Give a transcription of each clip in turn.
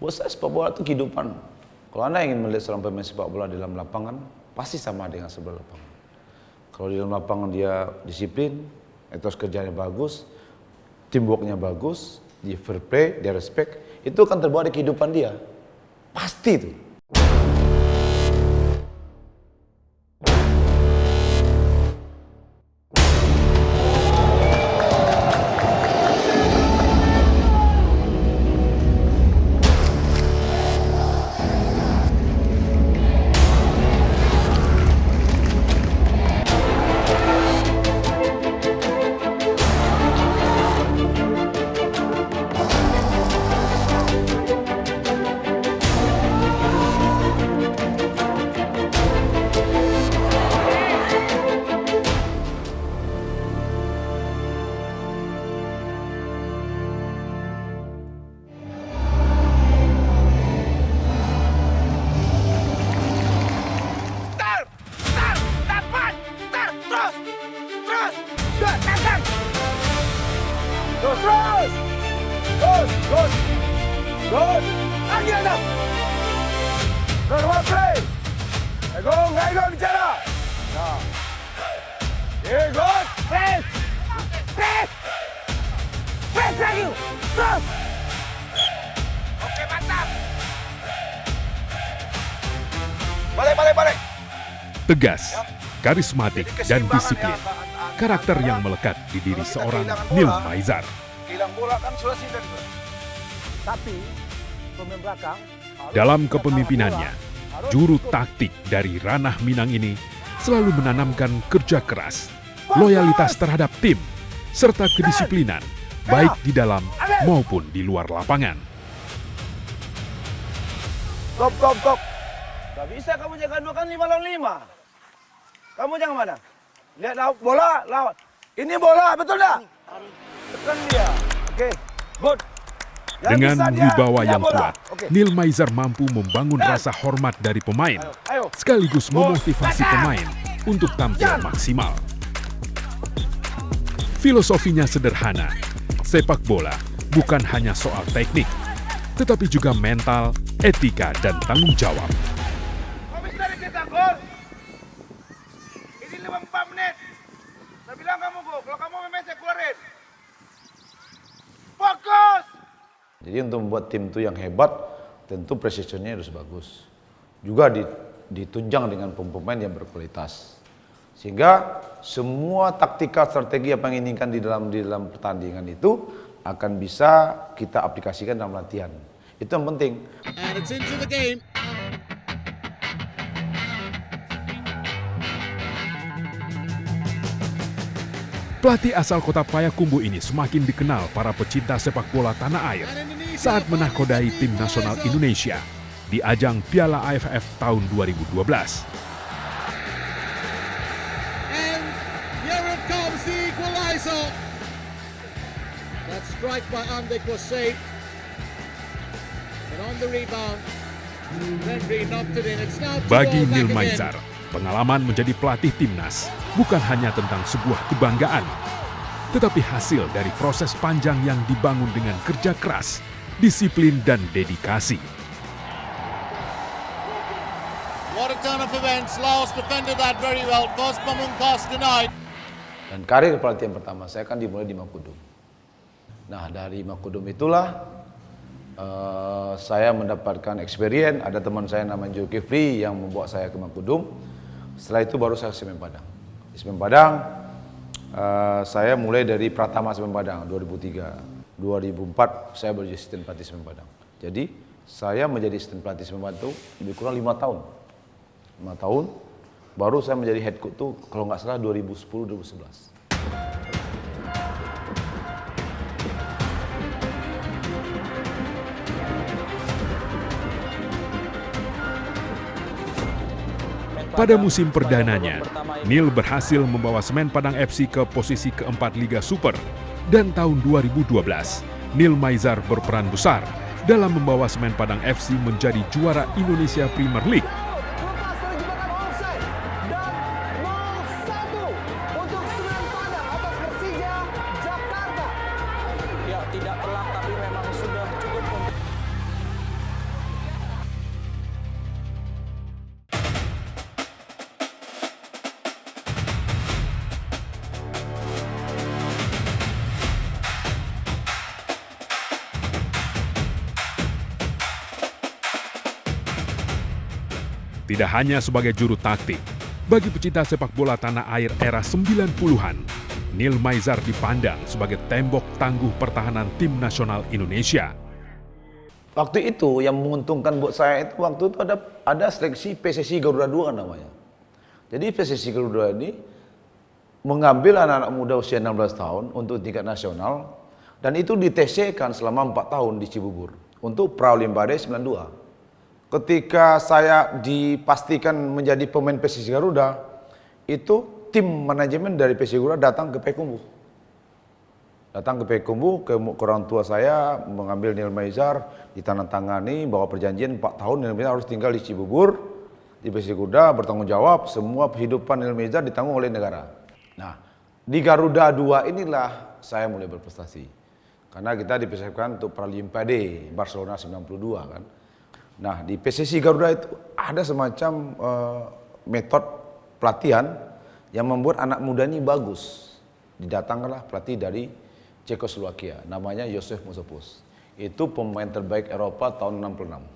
Buat saya sepak bola itu kehidupan. Kalau Anda ingin melihat seorang pemain sepak bola di dalam lapangan, pasti sama dengan sebelah lapangan. Kalau di dalam lapangan dia disiplin, etos kerjanya bagus, teamworknya bagus, dia fair play, dia respect, itu akan terbawa di kehidupan dia. Pasti itu. Terus, lagi anda. Terus, play. Egon bicara. Nah. Egon, press. Press lagi. Terus. Oke, mantap. Balik. Tegas, karismatik, dan disiplin. Karakter yang melekat di diri seorang Neil Maizar. Hilang bola kan selesai dari itu. Tapi pemain belakang Dalam kepemimpinannya, juru taktik dari ranah Minang ini selalu menanamkan kerja keras, loyalitas terhadap tim, serta kedisiplinan, baik di dalam maupun di luar lapangan. Stop. Gak bisa kamu jaga 2 kan 5 lawan 5. Kamu jangan mana? Lihat bola, lawan. Ini bola, betul tak? Tekan dia. Oke, good. Yang Dengan bisa dia, wibawa dia yang bola. kuat, Oke. Neil Maizar mampu membangun rasa hormat dari pemain, Ayo. sekaligus memotivasi pemain untuk tampil maksimal. Filosofinya sederhana, sepak bola bukan hanya soal teknik, tetapi juga mental, etika, dan tanggung jawab. Kamu bisa dicetak gol. Ini 54 menit. Saya bilang kamu gol. Kalau kamu main saya keluarin. Fokus. Jadi untuk membuat tim itu yang hebat, tentu precisionnya harus bagus. Juga ditunjang dengan pemain yang berkualitas. Sehingga semua taktika strategi apa yang diinginkan di dalam pertandingan itu akan bisa kita aplikasikan dalam latihan. Itu yang penting. And it's into the game. Pelatih asal kota Payakumbuh ini semakin dikenal para pecinta sepak bola tanah air saat menakodai tim nasional Indonesia di ajang Piala AFF tahun 2012. And here it comes, the equalizer. That strike by Andek was saved. And on the rebound, Henry knocked it in. It's now 2-2 Bagi back Neil again. Maizar, pengalaman menjadi pelatih timnas bukan hanya tentang sebuah kebanggaan, tetapi hasil dari proses panjang yang dibangun dengan kerja keras, disiplin, dan dedikasi. What a turn of events. Laos defended that very well. First Pamungkas denied. Dan karir pelatihan pertama saya kan dimulai di Makudum. Nah dari Makudum itulah saya mendapatkan experience. Ada teman saya namanya Zulkifli yang membawa saya ke Makudum. Setelah itu baru saya ke Semen Padang. Di Semen Padang saya mulai dari Pratama Semen Padang 2003. 2004 saya menjadi asisten pelatih Semen Padang. Jadi saya menjadi asisten pelatih Semen Padang itu lebih kurang 5 tahun. 5 tahun baru saya menjadi head coach tuh kalau nggak salah 2010-2011. Pada musim perdananya, Neil berhasil membawa Semen Padang FC ke posisi keempat Liga Super. Dan tahun 2012, Neil Maizar berperan besar dalam membawa Semen Padang FC menjadi juara Indonesia Premier League. Lepas dari jebakan onside dan 0-1 untuk Semen Padang atas Persija Jakarta. Ya tidak telak tapi memang sudah cukup untuk Tidak hanya sebagai juru taktik, bagi pecinta sepak bola tanah air era 90-an, Neil Maizar dipandang sebagai tembok tangguh pertahanan tim nasional Indonesia. Waktu itu yang menguntungkan buat saya itu waktu itu ada seleksi PSSI Garuda 2 namanya. Jadi PSSI Garuda ini mengambil anak-anak muda usia 16 tahun untuk tingkat nasional dan itu di-TC-kan selama 4 tahun di Cibubur untuk Praolimpiade 92. Ketika saya dipastikan menjadi pemain PSSI Garuda, itu tim manajemen dari PSSI Garuda datang ke Payakumbuh. Datang ke Payakumbuh, ke orang tua saya, mengambil Neil Maizar, ditandatangani, bawa perjanjian 4 tahun Neil Maizar harus tinggal di Cibubur, di PSSI Garuda, bertanggung jawab, semua kehidupan Neil Maizar ditanggung oleh negara. Nah, di Garuda 2 inilah saya mulai berprestasi. Karena kita dipersiapkan untuk Paralimpiade Barcelona 92 kan. Nah, di PSSI Garuda itu ada semacam metode pelatihan yang membuat anak muda ini bagus. Didatangkanlah pelatih dari Cekoslowakia, namanya Josef Musopus. Itu pemain terbaik Eropa tahun 66.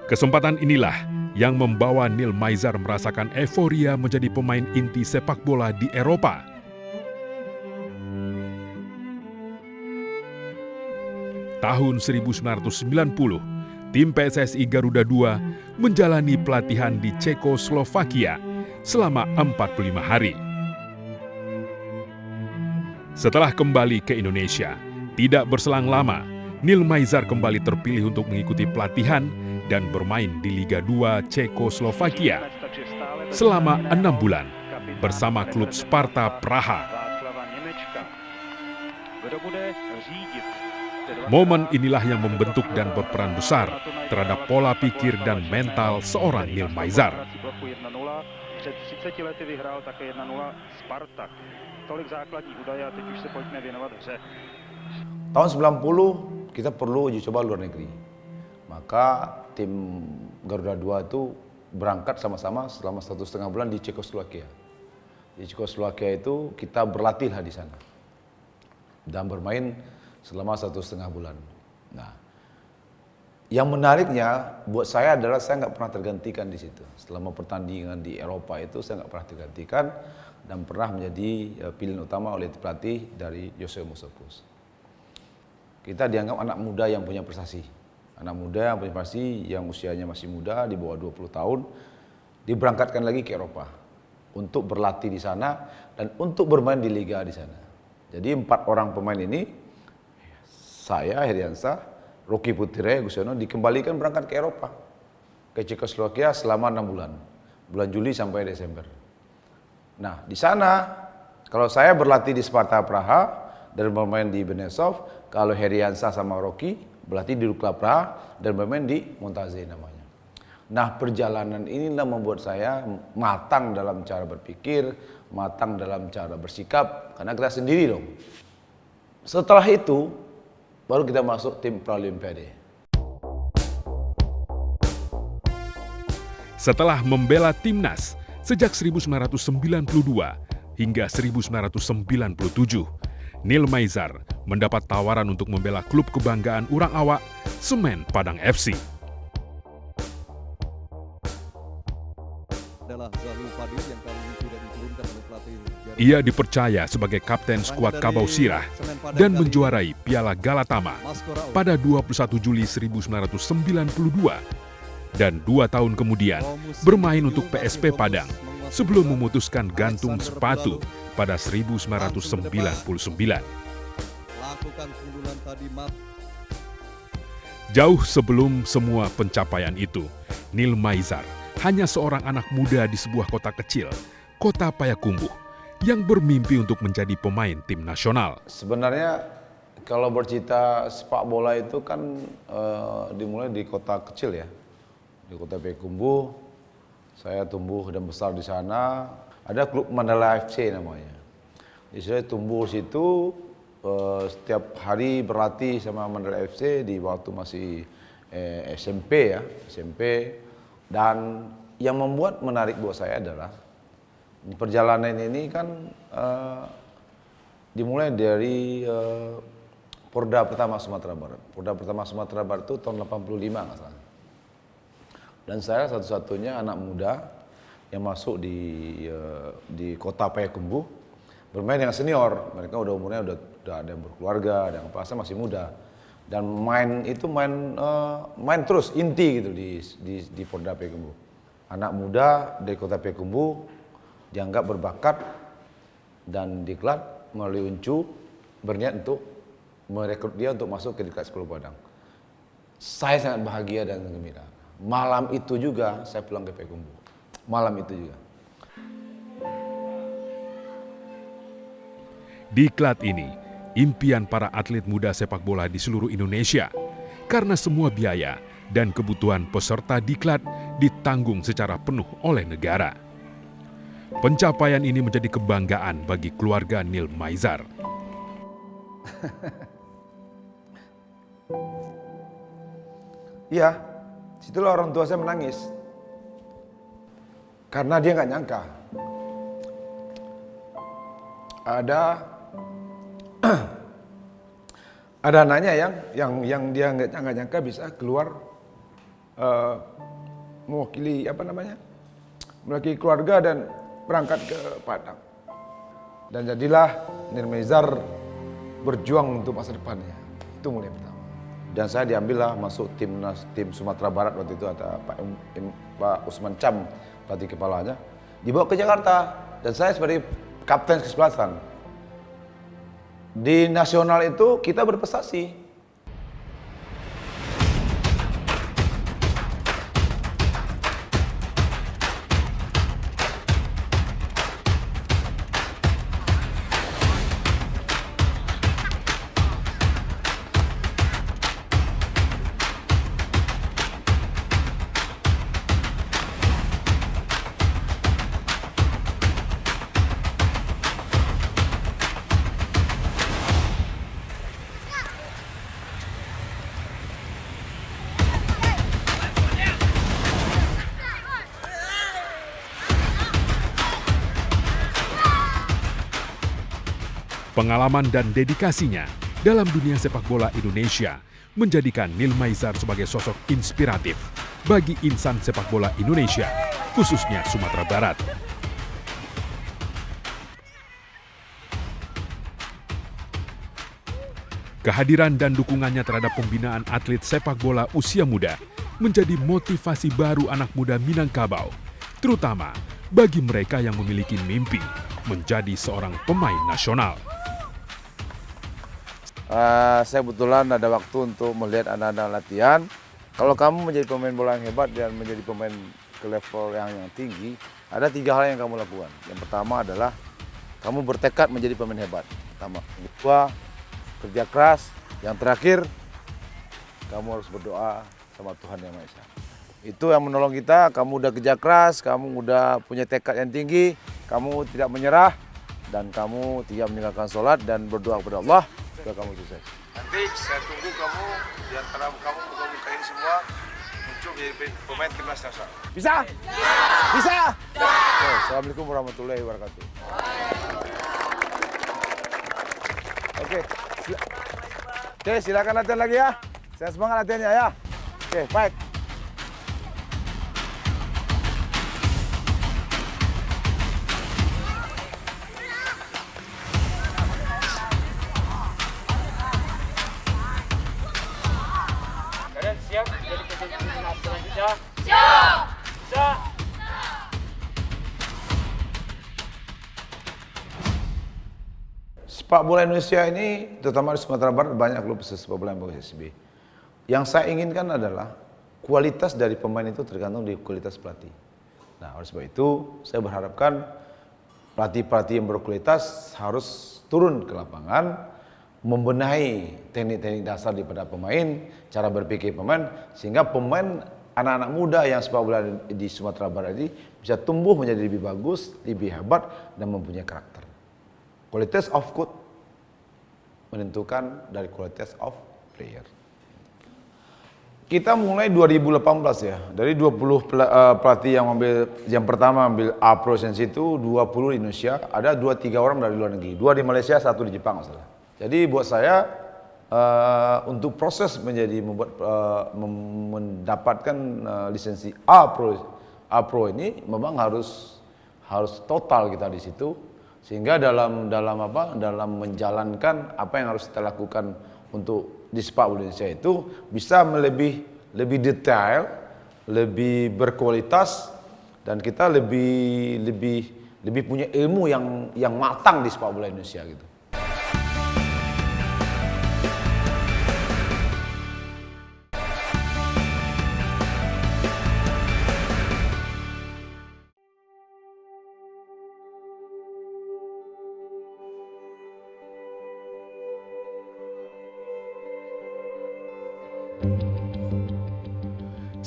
Kesempatan inilah yang membawa Neil Maizar merasakan euforia menjadi pemain inti sepak bola di Eropa. Tahun 1990, tim PSSI Garuda II menjalani pelatihan di Cekoslovakia selama 45 hari. Setelah kembali ke Indonesia, tidak berselang lama, Neil Maizar kembali terpilih untuk mengikuti pelatihan dan bermain di Liga 2 Cekoslovakia selama 6 bulan bersama klub Sparta Praha. Momen inilah yang membentuk dan berperan besar terhadap pola pikir dan mental seorang Neil Maizar. Tahun 90 kita perlu uji coba luar negeri. Maka tim Garuda 2 itu berangkat sama-sama selama 1,5 bulan di Cekoslowakia. Di Cekoslowakia itu kita berlatihlah di sana dan bermain selama 1,5 bulan. Nah, yang menariknya buat saya adalah saya nggak pernah tergantikan di situ. Selama pertandingan di Eropa itu saya nggak pernah tergantikan dan pernah menjadi pilihan utama oleh pelatih dari Josef Musopus. Kita dianggap anak muda yang punya prestasi. Anak muda yang punya prestasi, yang usianya masih muda, di bawah 20 tahun, diberangkatkan lagi ke Eropa untuk berlatih di sana dan untuk bermain di liga di sana. Jadi 4 orang pemain ini, saya, Heriansah, Rocky Putire, Gusiono, dikembalikan berangkat ke Eropa, ke Cekoslowakia selama 6 bulan, bulan Juli sampai Desember. Nah, di sana, kalau saya berlatih di Sparta Praha dan bermain di Benesov, kalau Heriansah sama Rocky berlatih di Dukla Praha dan bermain di Montaze namanya. Nah, perjalanan inilah membuat saya matang dalam cara berpikir, matang dalam cara bersikap, karena kita sendiri dong. Setelah itu, baru kita masuk tim Paralimpiade. Setelah membela timnas sejak 1992 hingga 1997, Neil Maizar mendapat tawaran untuk membela klub kebanggaan Urang Awak, Semen Padang FC. Ia dipercaya sebagai kapten skuad Kabau Sirah dan menjuarai Piala Galatama pada 21 Juli 1992 dan 2 tahun kemudian bermain untuk PSP Padang sebelum memutuskan gantung sepatu pada 1999. Jauh sebelum semua pencapaian itu, Neil Maizar hanya seorang anak muda di sebuah kota kecil, kota Payakumbuh, yang bermimpi untuk menjadi pemain tim nasional. Sebenarnya kalau bercita sepak bola itu kan dimulai di kota kecil ya, di kota Payakumbuh. Saya tumbuh dan besar di sana. Ada klub Mandala FC namanya. Jadi saya tumbuh di situ, setiap hari berlatih sama Mandala FC di waktu masih SMP ya, SMP. Dan yang membuat menarik buat saya adalah perjalanan ini kan dimulai dari Porda pertama Sumatera Barat. Porda pertama Sumatera Barat itu tahun 85 nggak salah. Dan saya satu-satunya anak muda yang masuk di kota Payakumbuh bermain dengan senior. Mereka udah umurnya udah ada yang berkeluarga, ada yang apa, saya masih muda. Dan main terus inti gitu di Porda Payakumbuh. Anak muda dari kota Payakumbuh dianggap berbakat dan diklat melalui Uncu berniat untuk merekrut dia untuk masuk ke Diklat 10 Padang. Saya sangat bahagia dan gembira. Malam itu juga saya pulang ke Payakumbuh. Malam itu juga. Diklat ini impian para atlet muda sepak bola di seluruh Indonesia karena semua biaya dan kebutuhan peserta diklat ditanggung secara penuh oleh negara. Pencapaian ini menjadi kebanggaan bagi keluarga Neil Maizar. Iya, situlah orang tua saya menangis. Karena dia nggak nyangka. Ada anaknya yang dia nggak nyangka bisa keluar mewakili mewakili keluarga dan berangkat ke Padang. Dan jadilah Neil Maizar berjuang untuk masa depannya. Itu mulai pertama. Dan saya diambillah masuk tim Sumatera Barat waktu itu, ada Pak Usman Cham pelatih kepalanya, dibawa ke Jakarta dan saya sebagai kapten kesebelasan. Di nasional itu kita berprestasi. Pengalaman dan dedikasinya dalam dunia sepak bola Indonesia menjadikan Neil Maizar sebagai sosok inspiratif bagi insan sepak bola Indonesia, khususnya Sumatera Barat. Kehadiran dan dukungannya terhadap pembinaan atlet sepak bola usia muda menjadi motivasi baru anak muda Minangkabau, terutama bagi mereka yang memiliki mimpi menjadi seorang pemain nasional. Saya kebetulan ada waktu untuk melihat anak-anak latihan. Kalau kamu menjadi pemain bola yang hebat dan menjadi pemain ke level yang tinggi, ada 3 hal yang kamu lakukan. Yang pertama adalah kamu bertekad menjadi pemain hebat. Pertama. Yang kedua, kerja keras. Yang terakhir, kamu harus berdoa sama Tuhan Yang Maha Esa. Itu yang menolong kita. Kamu udah kerja keras, kamu udah punya tekad yang tinggi, kamu tidak menyerah, dan kamu tidak meninggalkan sholat dan berdoa kepada Allah. Supaya kamu sukses. Nanti saya tunggu kamu di antara kamu buka ini semua muncul menjadi pemain timnas nasional. Bisa? Bisa? Oke, Assalamualaikum warahmatullahi wabarakatuh. Oke, silakan latihan lagi ya. Saya semangat latihannya ya. Oke, baik. Sepak bola Indonesia ini, terutama di Sumatera Barat, banyak klub sepak bola yang bagus SB. Yang saya inginkan adalah kualitas dari pemain itu tergantung di kualitas pelatih. Nah, oleh sebab itu saya berharapkan pelatih-pelatih yang berkualitas harus turun ke lapangan, membenahi teknik-teknik dasar daripada pemain, cara berpikir pemain, sehingga pemain anak-anak muda yang sepak bola di Sumatera Barat ini bisa tumbuh menjadi lebih bagus, lebih hebat, dan mempunyai karakter. Kualitas of coach menentukan dari kualitas of player. Kita mulai 2018 ya. Dari 20 pelatih yang pertama ambil A Pro lisensi itu 20 di Indonesia, ada 2-3 orang dari luar negeri. 2 di Malaysia, 1 di Jepang masalah. Jadi buat saya untuk proses mendapatkan lisensi A Pro ini memang harus total kita di situ, sehingga dalam menjalankan apa yang harus kita lakukan untuk di sepak bola Indonesia itu bisa lebih detail, lebih berkualitas, dan kita lebih punya ilmu yang matang di sepak bola Indonesia gitu.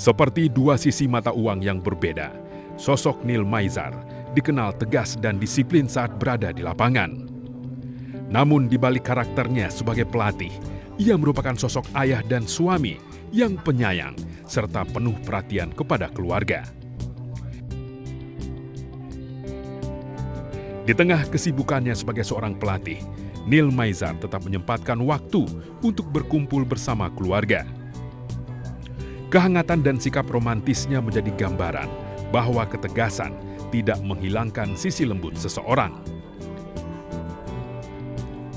Seperti dua sisi mata uang yang berbeda, sosok Neil Maizar dikenal tegas dan disiplin saat berada di lapangan. Namun di balik karakternya sebagai pelatih, ia merupakan sosok ayah dan suami yang penyayang serta penuh perhatian kepada keluarga. Di tengah kesibukannya sebagai seorang pelatih, Neil Maizar tetap menyempatkan waktu untuk berkumpul bersama keluarga. Kehangatan dan sikap romantisnya menjadi gambaran bahwa ketegasan tidak menghilangkan sisi lembut seseorang.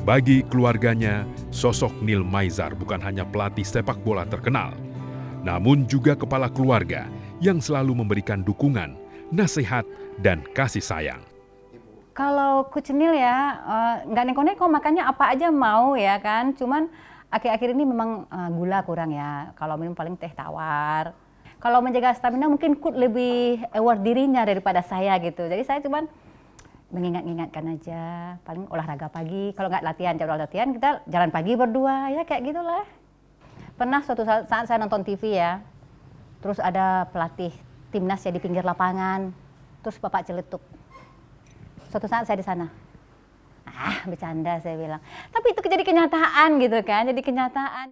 Bagi keluarganya, sosok Neil Maizar bukan hanya pelatih sepak bola terkenal, namun juga kepala keluarga yang selalu memberikan dukungan, nasihat, dan kasih sayang. Kalau Coach Neil ya, nggak neko-neko, makanya apa aja mau ya kan, cuman akhir-akhir ini memang gula kurang ya. Kalau minum paling teh tawar. Kalau menjaga stamina mungkin Coach lebih aware dirinya daripada saya gitu. Jadi saya cuman mengingat-ingatkan aja. Paling olahraga pagi. Kalau nggak latihan, jadwal latihan kita jalan pagi berdua ya kayak gitulah. Pernah suatu saat saya nonton TV ya. Terus ada pelatih timnas ya di pinggir lapangan. Terus bapak celetuk. Suatu saat saya di sana. Bercanda saya bilang. Tapi itu jadi kenyataan gitu kan, jadi kenyataan.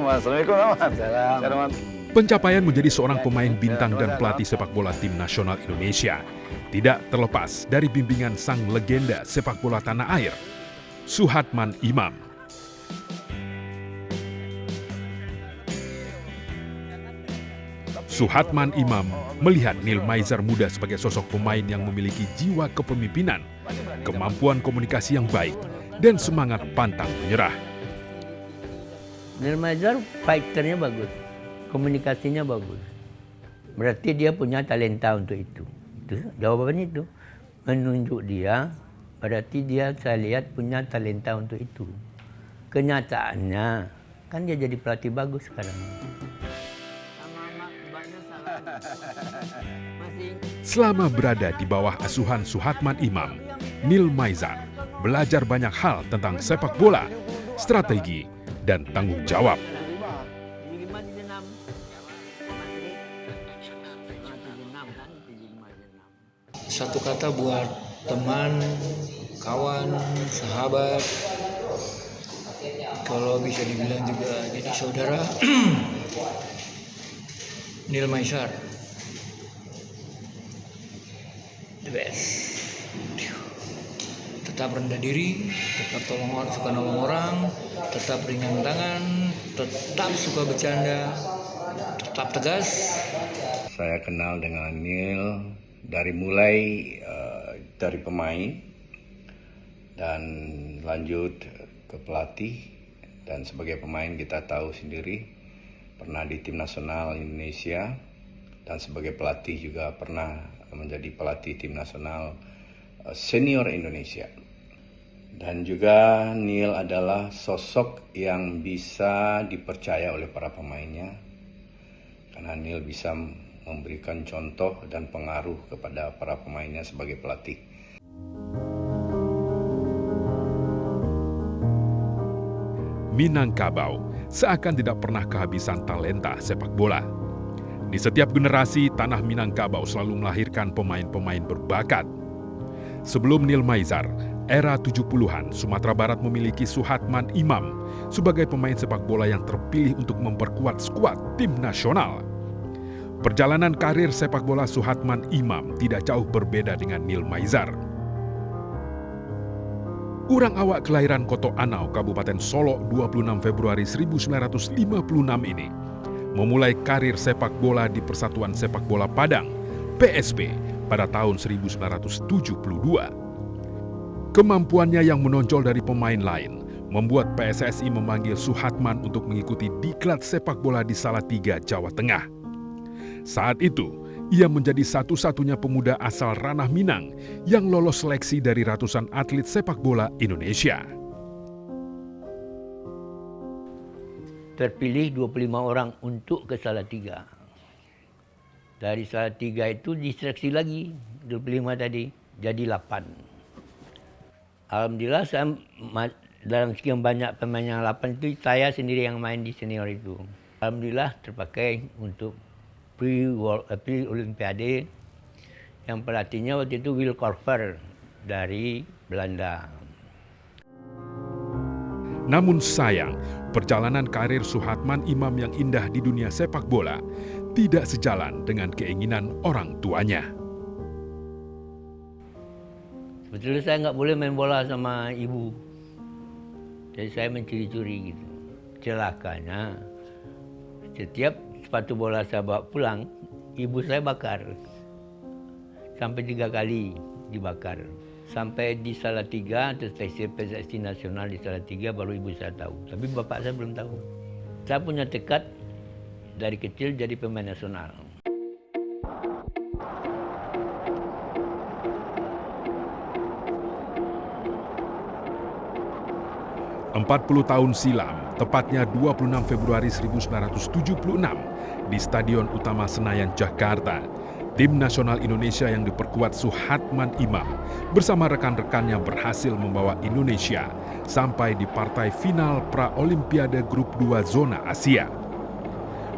Assalamualaikum. Salam. Pencapaian menjadi seorang pemain bintang dan pelatih sepak bola tim nasional Indonesia tidak terlepas dari bimbingan sang legenda sepak bola tanah air, Suhatman Imam. Suhatman Imam melihat Neil Maizar muda sebagai sosok pemain yang memiliki jiwa kepemimpinan, kemampuan komunikasi yang baik, dan semangat pantang menyerah. Neil Maizar fighternya bagus, komunikasinya bagus. Berarti dia punya talenta untuk itu. Jawabannya itu. Menunjuk dia, berarti dia saya lihat punya talenta untuk itu. Kenyataannya, kan dia jadi pelatih bagus sekarang. Selama berada di bawah asuhan Suhatman Imam, Neil Maizar belajar banyak hal tentang sepak bola, strategi, dan tanggung jawab. Satu kata buat teman, kawan, sahabat, kalau bisa dibilang juga jadi saudara, Neil Maizar, the best. Tetap rendah diri, tetap suka nolong orang, tetap ringan tangan, tetap suka bercanda, tetap tegas. Saya kenal dengan Neil dari mulai dari pemain dan lanjut ke pelatih, dan sebagai pemain kita tahu sendiri pernah di tim nasional Indonesia, dan sebagai pelatih juga pernah menjadi pelatih tim nasional senior Indonesia. Dan juga Neil adalah sosok yang bisa dipercaya oleh para pemainnya, karena Neil bisa memberikan contoh dan pengaruh kepada para pemainnya sebagai pelatih. Minangkabau seakan tidak pernah kehabisan talenta sepak bola. Di setiap generasi, tanah Minangkabau selalu melahirkan pemain-pemain berbakat. Sebelum Neil Maizar, era 70-an, Sumatera Barat memiliki Suhatman Imam sebagai pemain sepak bola yang terpilih untuk memperkuat skuad tim nasional. Perjalanan karir sepak bola Suhatman Imam tidak jauh berbeda dengan Neil Maizar. Urang awak kelahiran Koto Anau, Kabupaten Solok 26 Februari 1956 ini memulai karir sepak bola di Persatuan Sepak Bola Padang, PSP, pada tahun 1972. Kemampuannya yang menonjol dari pemain lain membuat PSSI memanggil Suhatman untuk mengikuti diklat sepak bola di Salatiga, Jawa Tengah. Saat itu, ia menjadi satu-satunya pemuda asal Ranah Minang yang lolos seleksi dari ratusan atlet sepak bola Indonesia. Terpilih 25 orang untuk ke Salatiga. Dari Salatiga itu diseleksi lagi, 25 tadi, jadi 8. Alhamdulillah saya dalam sekian banyak pemain yang 8 itu saya sendiri yang main di senior itu. Alhamdulillah terpakai untuk pre-Olimpiade yang pelatihnya waktu itu Will Korver dari Belanda. Namun sayang, perjalanan karir Suhatman Imam yang indah di dunia sepak bola tidak sejalan dengan keinginan orang tuanya. Sebetulnya saya nggak boleh main bola sama ibu. Jadi saya mencuri-curi gitu. Celakanya, setiap sepatu bola saya bawa pulang, ibu saya bakar. Sampai 3 kali dibakar. Sampai di Salatiga, atau PSSI Nasional di Salatiga, baru ibu saya tahu. Tapi bapak saya belum tahu. Saya punya tekad dari kecil jadi pemain nasional. 40 tahun silam, tepatnya 26 Februari 1976, di Stadion Utama Senayan, Jakarta, tim nasional Indonesia yang diperkuat Suhatman Imam bersama rekan-rekannya berhasil membawa Indonesia sampai di partai final pra-Olimpiade Grup 2 Zona Asia.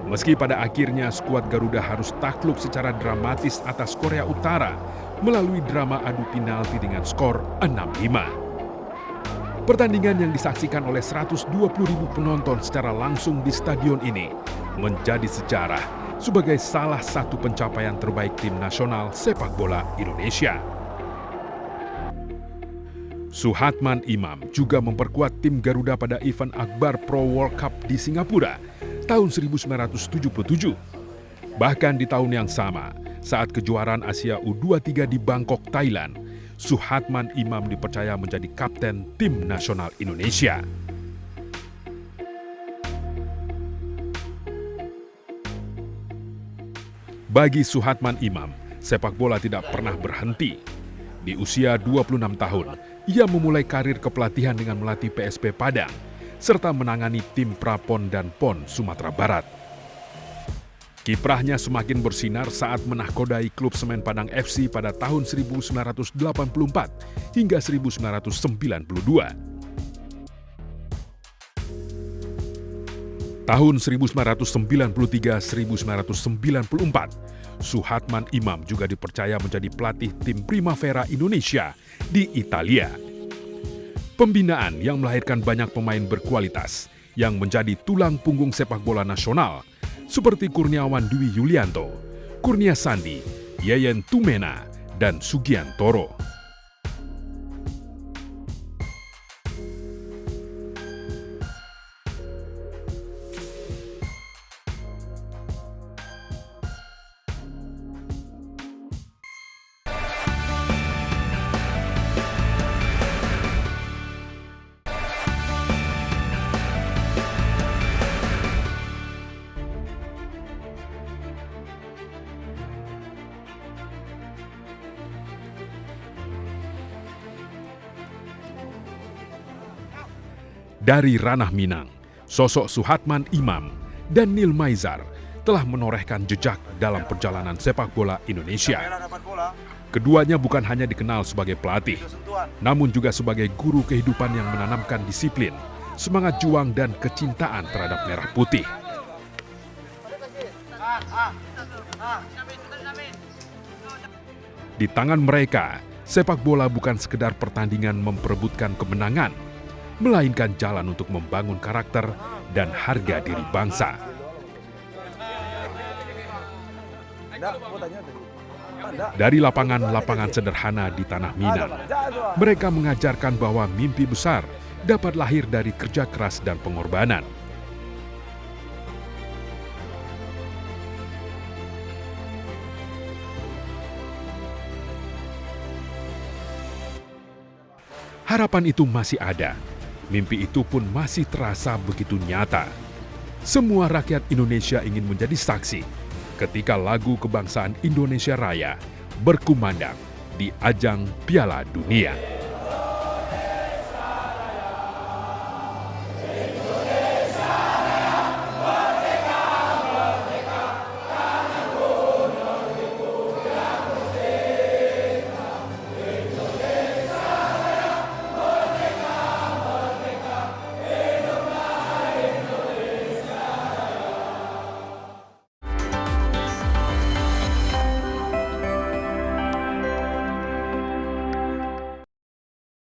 Meski pada akhirnya skuad Garuda harus takluk secara dramatis atas Korea Utara melalui drama adu penalti dengan skor 6-5. Pertandingan yang disaksikan oleh 120.000 penonton secara langsung di stadion ini menjadi sejarah sebagai salah satu pencapaian terbaik tim nasional sepak bola Indonesia. Suhatman Imam juga memperkuat tim Garuda pada event Akbar Pro World Cup di Singapura tahun 1977. Bahkan di tahun yang sama, saat kejuaraan Asia U23 di Bangkok, Thailand, Suhatman Imam dipercaya menjadi kapten tim nasional Indonesia. Bagi Suhatman Imam, sepak bola tidak pernah berhenti. Di usia 26 tahun, ia memulai karir kepelatihan dengan melatih PSP Padang, serta menangani tim Prapon dan PON Sumatera Barat. Kiprahnya semakin bersinar saat menahkodai klub Semen Padang FC pada tahun 1984 hingga 1992. Tahun 1993-1994, Suhatman Imam juga dipercaya menjadi pelatih tim Primavera Indonesia di Italia. Pembinaan yang melahirkan banyak pemain berkualitas yang menjadi tulang punggung sepak bola nasional, seperti Kurniawan Dwi Yulianto, Kurnia Sandi, Yeyen Tumena, dan Sugiantoro. Dari Ranah Minang, sosok Suhatman Imam dan Neil Maizar telah menorehkan jejak dalam perjalanan sepak bola Indonesia. Keduanya bukan hanya dikenal sebagai pelatih, namun juga sebagai guru kehidupan yang menanamkan disiplin, semangat juang dan kecintaan terhadap merah putih. Di tangan mereka, sepak bola bukan sekedar pertandingan memperebutkan kemenangan, melainkan jalan untuk membangun karakter dan harga diri bangsa. Dari lapangan-lapangan sederhana di Tanah Minang, mereka mengajarkan bahwa mimpi besar dapat lahir dari kerja keras dan pengorbanan. Harapan itu masih ada, mimpi itu pun masih terasa begitu nyata. Semua rakyat Indonesia ingin menjadi saksi ketika lagu kebangsaan Indonesia Raya berkumandang di ajang Piala Dunia.